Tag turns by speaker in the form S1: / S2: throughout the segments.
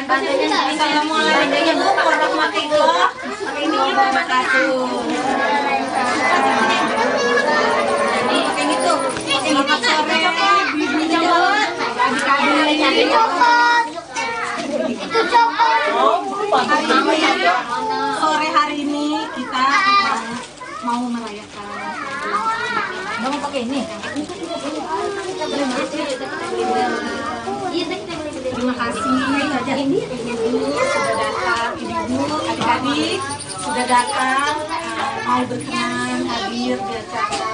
S1: Assalamualaikum warahmatullahi wabarakatuh. Selamat sore, adik-adik. Sore hari ini kita mau merayakan. Nggak mau pakai ini. Terima kasih ibu sudah datang, ibu, adik-adik sudah datang, mau berkenan hadir di acara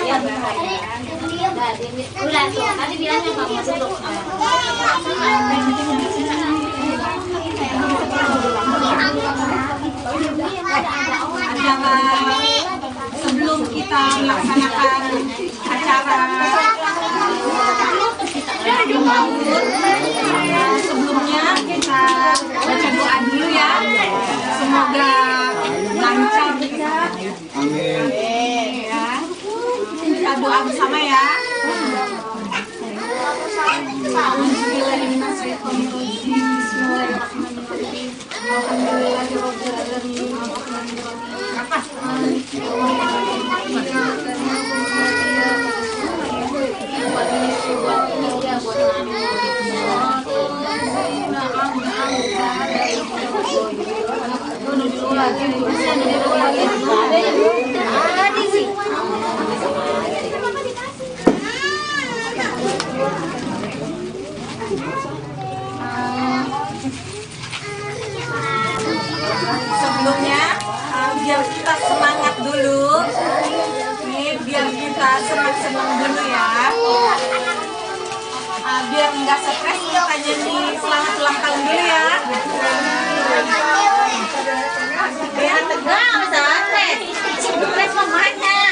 S1: yang berharga. Tadi bilangnya kamu masuk. Sebelum kita melaksanakan acara sebelumnya kita baca doa dulu ya, semoga lancar. Amin ya. Kita doa bersama ya. Sebelumnya biar kita semangat dulu nih, biar kita senang-senang dulu ya, biar nggak stres kita nyanyi selamat ulang tahun dulu ya. Biar tegang, stres mamanya.